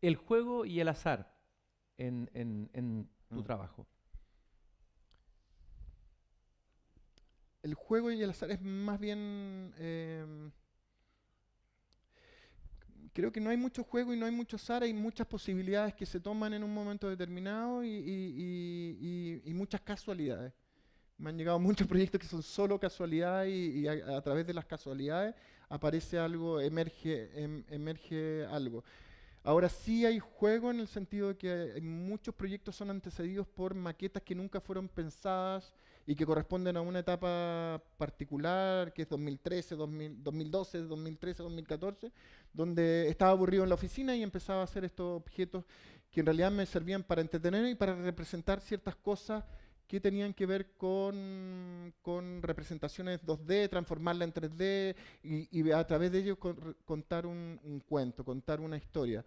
El juego y el azar en tu Mm. trabajo. El juego y el azar es más bien... creo que no hay mucho juego y no hay mucho azar, hay muchas posibilidades que se toman en un momento determinado y muchas casualidades. Me han llegado muchos proyectos que son solo casualidades y a través de las casualidades aparece algo, emerge algo. Ahora sí hay juego en el sentido de que muchos proyectos son antecedidos por maquetas que nunca fueron pensadas y que corresponden a una etapa particular, que es 2013, 2000, 2012, 2013, 2014, donde estaba aburrido en la oficina y empezaba a hacer estos objetos que en realidad me servían para entretener y para representar ciertas cosas que tenían que ver con representaciones 2D, transformarla en 3D y a través de ello contar un cuento, contar una historia.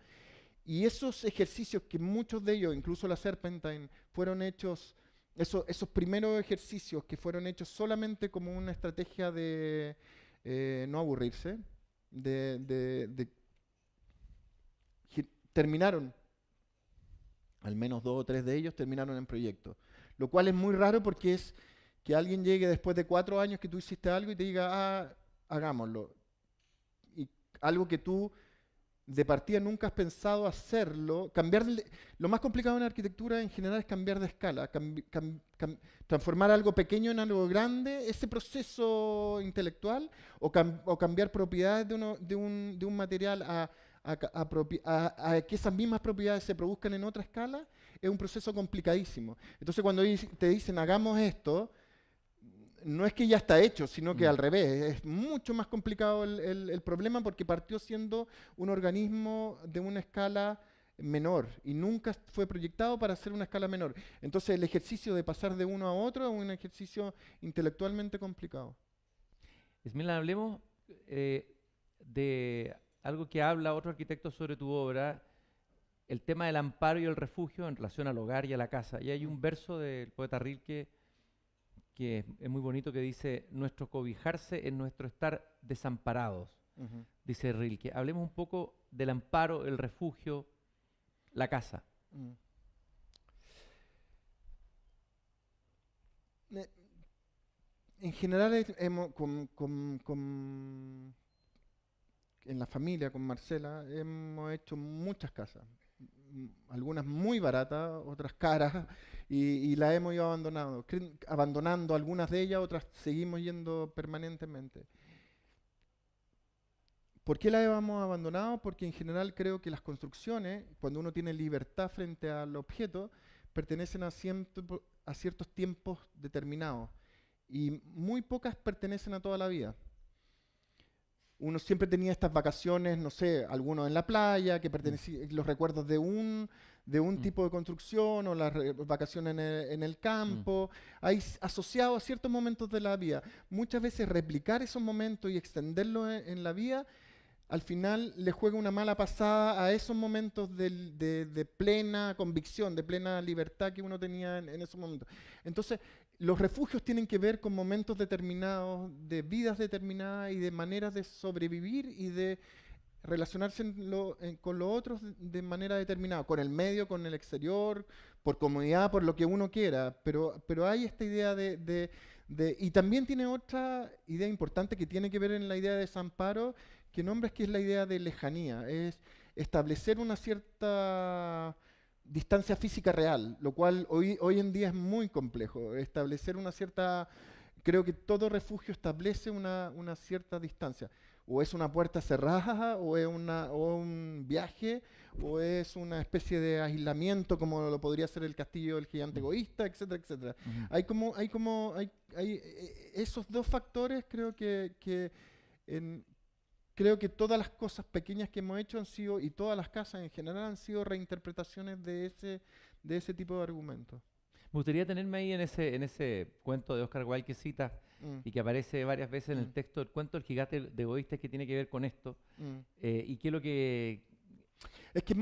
Y esos ejercicios que muchos de ellos, incluso la Serpentine, fueron hechos, esos primeros ejercicios que fueron hechos solamente como una estrategia de no aburrirse, de terminaron, al menos dos o tres de ellos terminaron en proyectos. Lo cual es muy raro porque es que alguien llegue después de 4 años que tú hiciste algo y te diga, ah, hagámoslo. Y algo que tú de partida nunca has pensado hacerlo, lo más complicado en arquitectura en general es cambiar de escala, transformar algo pequeño en algo grande, ese proceso intelectual, o cambiar propiedades de un material a que esas mismas propiedades se produzcan en otra escala, es un proceso complicadísimo. Entonces cuando te dicen hagamos esto, no es que ya está hecho, sino que Mm. al revés, es mucho más complicado el problema porque partió siendo un organismo de una escala menor y nunca fue proyectado para hacer una escala menor. Entonces el ejercicio de pasar de uno a otro es un ejercicio intelectualmente complicado. Esmila, hablemos eh, de algo que habla otro arquitecto sobre tu obra, el tema del amparo y el refugio en relación al hogar y a la casa. Y hay Mm, un verso del poeta Rilke que es muy bonito que dice, nuestro cobijarse es nuestro estar desamparados, ujú. dice Rilke. Hablemos un poco del amparo, el refugio, la casa. Mm. Eh, En general, en la familia, con Marcela, hemos hecho muchas casas. Algunas muy baratas, otras caras, y las hemos ido abandonando algunas de ellas, otras seguimos yendo permanentemente. ¿Por qué las hemos abandonado? Porque en general creo que las construcciones, cuando uno tiene libertad frente al objeto, pertenecen a ciertos tiempos determinados, y muy pocas pertenecen a toda la vida. Uno siempre tenía estas vacaciones, no sé, algunos en la playa, que Mm, pertenecían los recuerdos de un mm, tipo de construcción, o las vacaciones en el mm. campo, ahí asociado a ciertos momentos de la vida. Muchas veces replicar esos momentos y extenderlos en la vida, al final le juega una mala pasada a esos momentos de plena convicción, de plena libertad que uno tenía en esos momentos. Entonces, los refugios tienen que ver con momentos determinados, de vidas determinadas y de maneras de sobrevivir y de relacionarse con los otros de manera determinada, con el medio, con el exterior, por comodidad, por lo que uno quiera, pero hay esta idea y también tiene otra idea importante que tiene que ver en la idea de desamparo, que nombres, que es la idea de lejanía, es establecer una cierta distancia física real, lo cual hoy en día es muy complejo, establecer una cierta... Creo que todo refugio establece una cierta distancia. O es una puerta cerrada, o un viaje, o es una especie de aislamiento, como lo podría ser el castillo del gigante Mm, egoísta, etcétera, etcétera. ujú. Esos dos factores, en- creo que todas las cosas pequeñas que hemos hecho han sido, y todas las casas en general han sido reinterpretaciones de ese tipo de argumentos. Me gustaría tenerme ahí en ese cuento de Oscar Wilde que citas Mm, y que aparece varias veces en el mm, texto, el cuento del gigante de egoístas que tiene que ver con esto. mm. Y qué es lo que... Es que,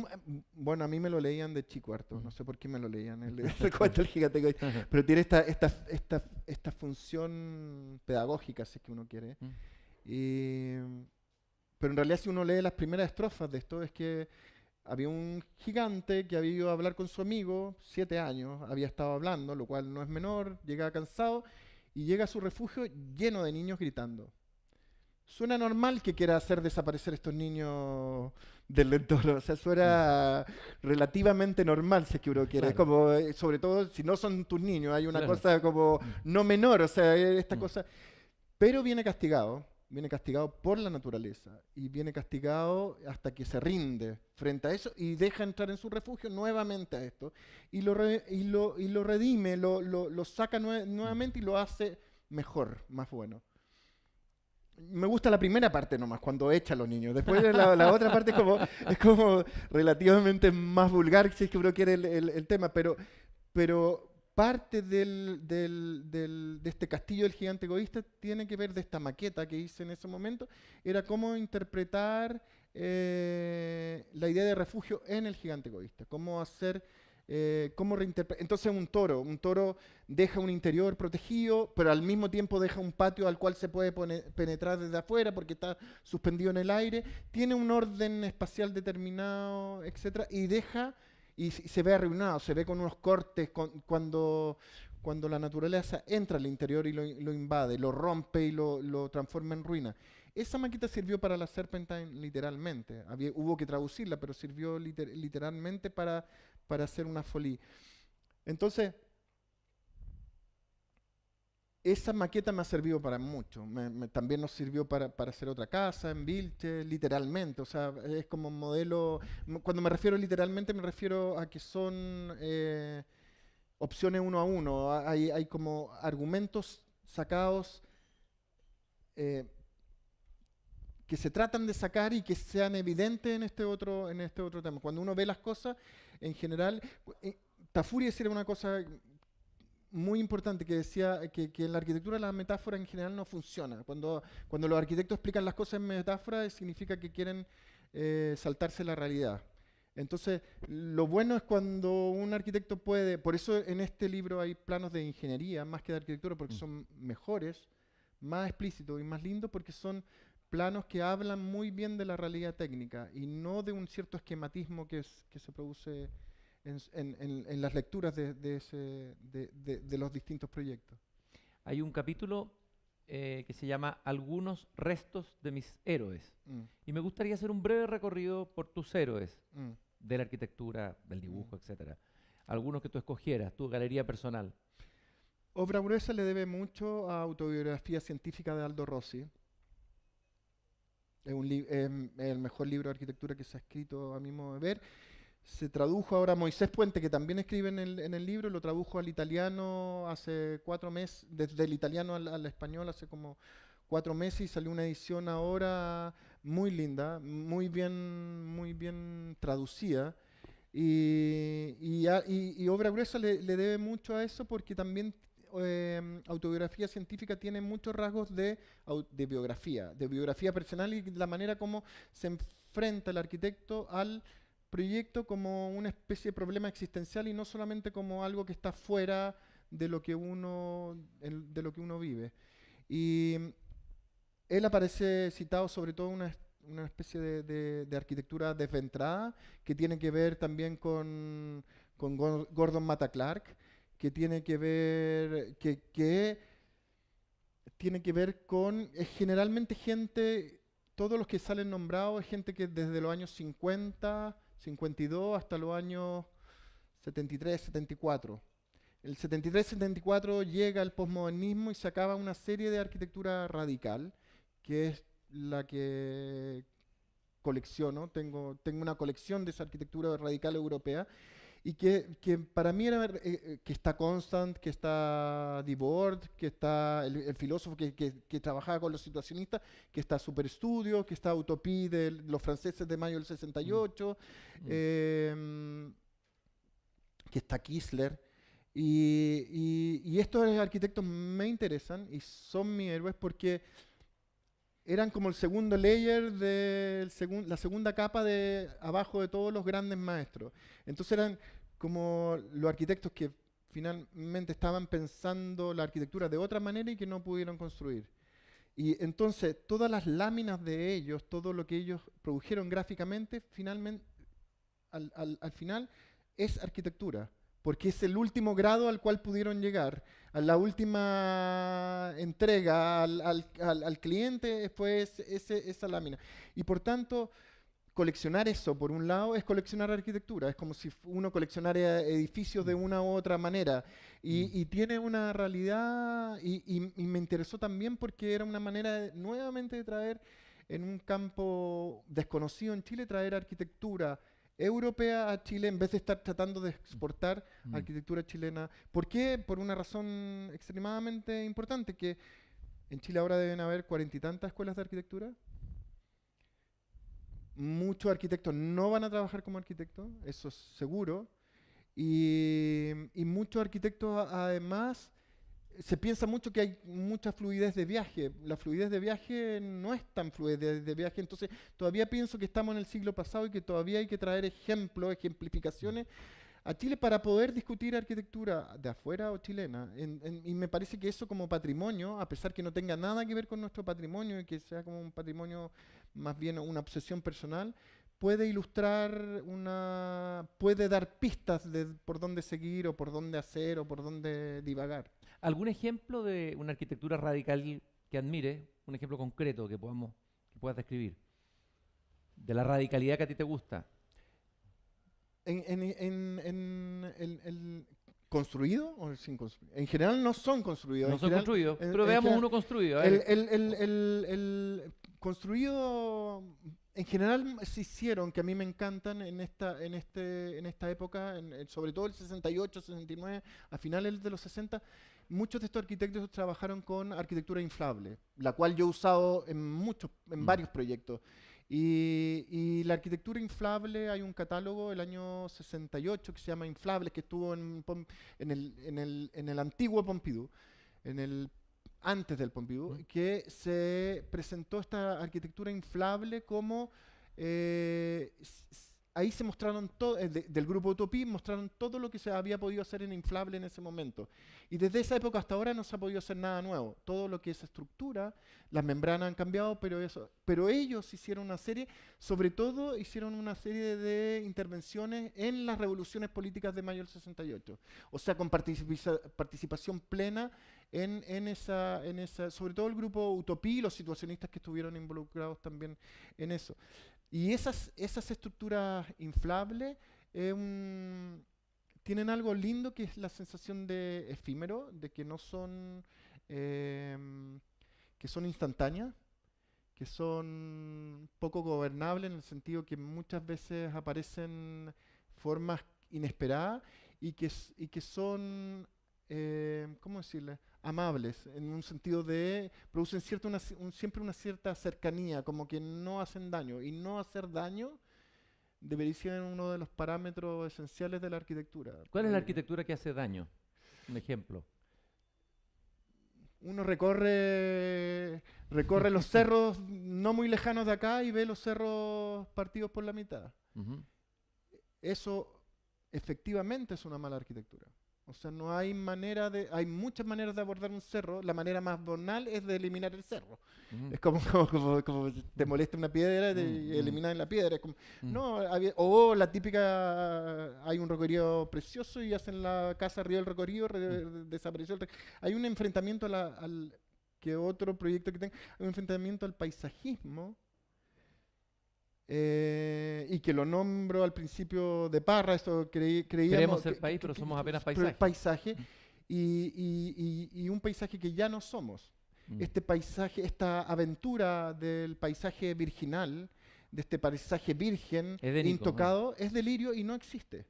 bueno, a mí me lo leían de chico harto, no Mm. sé por qué me lo leían, el cuento del gigante egoísta, pero tiene esta función pedagógica, si es que uno quiere. Y, pero en realidad, si uno lee las primeras estrofas de esto, es que había un gigante que había ido a hablar con su amigo, 7 años, había estado hablando, lo cual no es menor, llegaba cansado y llega a su refugio lleno de niños gritando. Suena normal que quiera hacer desaparecer estos niños del entorno, o sea, suena relativamente normal si es que uno quiere, es Claro, como, sobre todo si no son tus niños, hay una claro. cosa como no menor, o sea, esta Mm. cosa, pero viene castigado por la naturaleza y viene castigado hasta que se rinde frente a eso y deja entrar en su refugio nuevamente a esto y lo redime, lo saca Mm. nuevamente y lo hace mejor, más bueno. Me gusta la primera parte nomás, cuando echa a los niños. Después la otra parte es como relativamente más vulgar, si es que uno quiere el tema, pero parte de este castillo del gigante egoísta tiene que ver de esta maqueta que hice en ese momento, era cómo interpretar la idea de refugio en el gigante egoísta, cómo hacer, cómo reinterpretar. Entonces un toro deja un interior protegido, pero al mismo tiempo deja un patio al cual se puede penetrar desde afuera porque está suspendido en el aire, tiene un orden espacial determinado, etcétera, y se ve arruinado, se ve con unos cortes cuando la naturaleza entra al interior y lo invade, lo rompe y lo transforma en ruina. Esa maqueta sirvió para la Serpentine literalmente. Hubo que traducirla, pero sirvió literalmente para hacer una folie. Entonces, esa maqueta me ha servido para mucho. También nos sirvió para hacer otra casa en Vilche, literalmente. O sea, es como un modelo. Cuando me refiero literalmente, me refiero a que son opciones uno a uno. Hay como argumentos sacados eh, que se tratan de sacar y que sean evidentes en este otro tema. Cuando uno ve las cosas, en general, Tafuri decía una cosa muy importante que decía que en la arquitectura la metáfora en general no funciona. Cuando los arquitectos explican las cosas en metáfora, significa que quieren saltarse la realidad. Entonces, lo bueno es cuando un arquitecto puede, por eso en este libro hay planos de ingeniería más que de arquitectura, porque Mm. son mejores, más explícitos y más lindos, porque son planos que hablan muy bien de la realidad técnica y no de un cierto esquematismo que se produce en las lecturas de los distintos proyectos. Hay un capítulo que se llama Algunos restos de mis héroes. Mm, Y me gustaría hacer un breve recorrido por tus héroes mm, de la arquitectura, del mm. dibujo, etcétera. Algunos que tú escogieras, tu galería personal. Obra gruesa le debe mucho a Autobiografía científica de Aldo Rossi. Es el mejor libro de arquitectura que se ha escrito a mi modo de ver. Se tradujo ahora Moisés Puente, que también escribe en el libro, lo tradujo al italiano hace 4 meses, desde el italiano al español hace como 4 meses y salió una edición ahora muy linda, muy bien traducida. Y Obra Gruesa le debe mucho a eso porque también Autobiografía científica tiene muchos rasgos de biografía personal y la manera como se enfrenta el arquitecto al proyecto como una especie de problema existencial y no solamente como algo que está fuera de lo que uno vive. Y él aparece citado sobre todo una especie de arquitectura desventrada que tiene que ver también con Gordon Matta Clark, que tiene que ver, que tiene que ver con generalmente gente, todos los que salen nombrados, es gente que desde los años 50, 52 hasta los años 73, 74. El 73-74 llega el posmodernismo y se acaba una serie de arquitectura radical, que es la que colecciono. Tengo una colección de esa arquitectura radical europea y que para mí era que está Constant, que está Debord, que está el filósofo que trabajaba con los situacionistas, que está Superstudio, que está Utopie de los franceses de mayo del Mm, 68, mm. que está Kistler. Y estos arquitectos me interesan y son mis héroes porque eran como el segundo layer, la segunda capa de abajo de todos los grandes maestros. Entonces eran como los arquitectos que finalmente estaban pensando la arquitectura de otra manera y que no pudieron construir. Y entonces todas las láminas de ellos, todo lo que ellos produjeron gráficamente, finalmente al final es arquitectura, porque es el último grado al cual pudieron llegar, a la última entrega al cliente fue esa lámina. Y por tanto, coleccionar eso, por un lado, es coleccionar arquitectura. Es como si uno coleccionara edificios de una u otra manera. Y tiene una realidad, y me interesó también porque era una manera nuevamente de traer en un campo desconocido en Chile, traer arquitectura europea a Chile en vez de estar tratando de exportar arquitectura chilena. ¿Por qué? Por una razón extremadamente importante, que en Chile ahora deben haber 40 y tantas escuelas de arquitectura. Muchos arquitectos no van a trabajar como arquitectos, eso es seguro. Y muchos arquitectos además, se piensa mucho que hay mucha fluidez de viaje. La fluidez de viaje no es tan fluidez de viaje, entonces todavía pienso que estamos en el siglo pasado y que todavía hay que traer ejemplos, ejemplificaciones a Chile para poder discutir arquitectura de afuera o chilena. Y me parece que eso como patrimonio, a pesar que no tenga nada que ver con nuestro patrimonio y que sea como un patrimonio más bien una obsesión personal, puede ilustrar puede dar pistas de por dónde seguir o por dónde hacer o por dónde divagar. ¿Algún ejemplo de una arquitectura radical que admire? Un ejemplo concreto que puedas describir. De la radicalidad que a ti te gusta. El ¿construido o sin construir? En general no son construidos. No son construidos, pero veamos uno construido. A ver. El construido en general se hicieron, que a mí me encantan en esta época, sobre todo el 68, 69, a finales de los 60, muchos de estos arquitectos trabajaron con arquitectura inflable, la cual yo he usado en varios proyectos. Y la arquitectura inflable, hay un catálogo del año 68 que se llama Inflables, que estuvo en el antiguo Pompidou, antes del Pompidou, que se presentó esta arquitectura inflable como ahí se mostraron del grupo Utopía, mostraron todo lo que se había podido hacer en inflable en ese momento. Y desde esa época hasta ahora no se ha podido hacer nada nuevo. Todo lo que es estructura, las membranas han cambiado, pero ellos hicieron una serie, sobre todo hicieron una serie de intervenciones en las revoluciones políticas de mayo del 68. O sea, con participación plena en esa, sobre todo el grupo Utopía y los situacionistas que estuvieron involucrados también en eso. Y esas estructuras inflables tienen algo lindo que es la sensación de efímero, de que no son, que son instantáneas, que son poco gobernables en el sentido que muchas veces aparecen formas inesperadas y que son, ¿cómo decirle?, amables, en un sentido de producen siempre una cierta cercanía, como que no hacen daño, y no hacer daño debería ser uno de los parámetros esenciales de la arquitectura. ¿Cuál es la arquitectura que hace daño? Un ejemplo. Uno recorre los cerros no muy lejanos de acá y ve los cerros partidos por la mitad. Eso efectivamente es una mala arquitectura. O sea, no hay hay muchas maneras de abordar un cerro. La manera más banal es de eliminar el cerro. Es como te molesta una piedra y eliminar la piedra. Es como, no, o la típica, hay un recorrido precioso y hacen la casa arriba del recorrido, desapareció el recorrido. Hay un enfrentamiento que otro proyecto que tenga, hay un enfrentamiento al paisajismo. Y que lo nombro al principio de Parra, esto creíamos... Queremos ser país, pero somos apenas paisaje. Y un paisaje que ya no somos. Este paisaje, esta aventura del paisaje virginal, de este paisaje virgen, edénico, intocado, es delirio y no existe.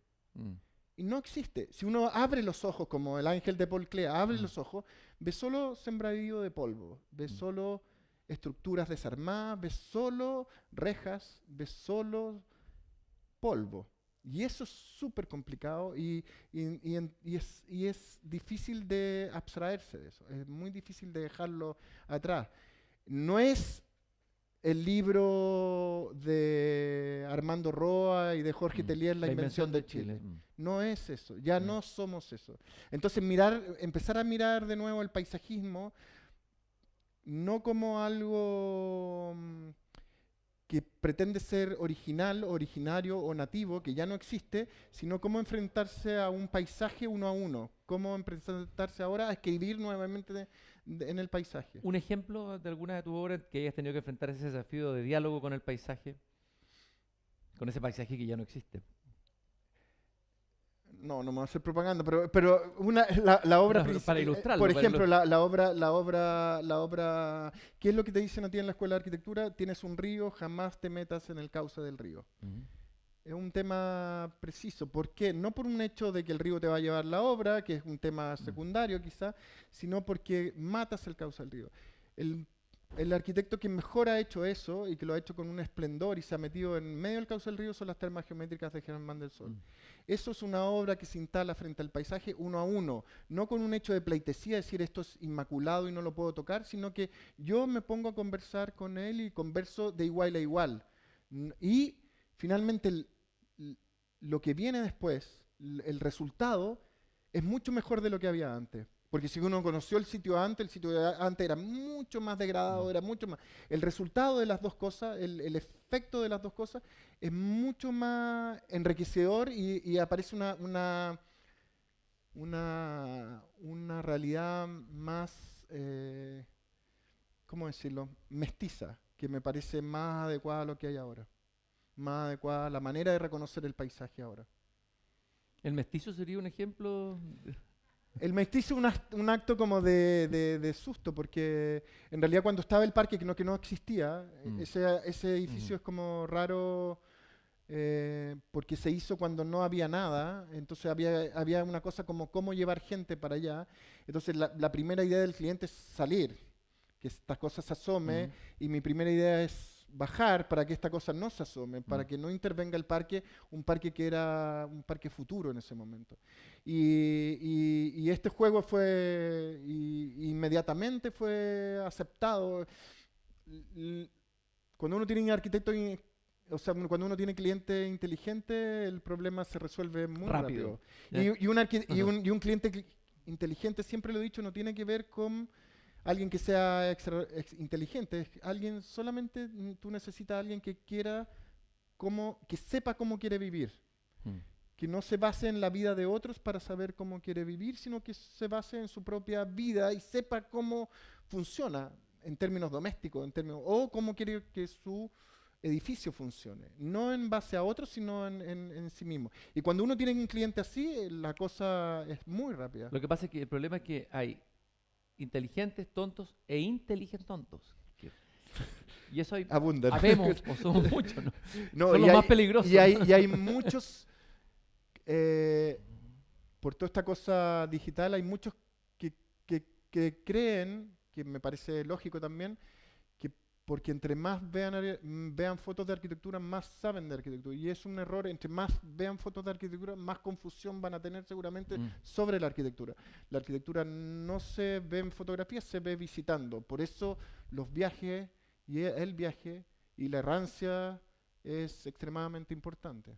Y no existe. Si uno abre los ojos, como el ángel de Paul Klee, abre los ojos, ve solo sembradío de polvo, ve solo estructuras desarmadas, ves solo rejas, ves solo polvo. Y eso es súper complicado y es difícil de abstraerse de eso. Es muy difícil de dejarlo atrás. No es el libro de Armando Roa y de Jorge Tellier, La invención de Chile. No es eso. Ya no somos eso. Entonces empezar a mirar de nuevo el paisajismo no como algo que pretende ser original, originario o nativo, que ya no existe, sino cómo enfrentarse a un paisaje uno a uno, cómo enfrentarse ahora a escribir nuevamente en el paisaje. ¿Un ejemplo de alguna de tus obras que hayas tenido que enfrentar ese desafío de diálogo con el paisaje? Con ese paisaje que ya no existe. No, no me voy a hacer propaganda, pero la obra Pero para ilustrarlo. por para ejemplo, la obra, ¿qué es lo que te dicen a ti en la escuela de arquitectura? Tienes un río, jamás te metas en el cauce del río. Ujú. Es un tema preciso. ¿Por qué? No por un hecho de que el río te va a llevar la obra, que es un tema secundario quizá, sino porque matas el cauce del río. El arquitecto que mejor ha hecho eso y que lo ha hecho con un esplendor y se ha metido en medio del cauce del río son las termas geométricas de Germán Mendelssohn. Eso es una obra que se instala frente al paisaje uno a uno, no con un hecho de pleitesía, decir esto es inmaculado y no lo puedo tocar, sino que yo me pongo a conversar con él y converso de igual a igual. Y finalmente lo que viene después, el resultado, es mucho mejor de lo que había antes. Porque si uno conoció el sitio antes era mucho más degradado, era mucho más... El resultado de las dos cosas, el efecto de las dos cosas, es mucho más enriquecedor y aparece una realidad más, ¿cómo decirlo? Mestiza, que me parece más adecuada a lo que hay ahora. Más adecuada a la manera de reconocer el paisaje ahora. ¿El mestizo sería un ejemplo? El mestizo es un acto como de susto, porque en realidad cuando estaba el parque, que no existía, ese edificio es como raro, porque se hizo cuando no había nada, entonces había una cosa como cómo llevar gente para allá. Entonces la primera idea del cliente es salir, que esta cosa se asome, y mi primera idea es bajar para que esta cosa no se asome, para que no intervenga el parque, un parque que era un parque futuro en ese momento. Y este juego inmediatamente fue aceptado. Cuando uno tiene un arquitecto, o sea, cuando uno tiene cliente inteligente, el problema se resuelve muy rápido. Y un cliente inteligente, siempre lo he dicho, no tiene que ver con alguien que sea inteligente, es alguien solamente tú necesitas a alguien que que sepa cómo quiere vivir, que no se base en la vida de otros para saber cómo quiere vivir, sino que se base en su propia vida y sepa cómo funciona en términos domésticos, o cómo quiere que su edificio funcione, no en base a otros, sino en sí mismo. Y cuando uno tiene un cliente así, la cosa es muy rápida. Lo que pasa es que el problema es que hay inteligentes tontos e inteligentes tontos. Y eso hay, abundan. habemos, o somos muchos, ¿no? No, Son los más peligrosos. Y hay muchos, por toda esta cosa digital, hay muchos que creen, que me parece lógico también, que porque entre más vean fotos de arquitectura, más saben de arquitectura. Y es un error, entre más vean fotos de arquitectura, más confusión van a tener seguramente sobre la arquitectura. La arquitectura no se ve en fotografías, se ve visitando. Por eso los viajes y el viaje y la errancia es extremadamente importante.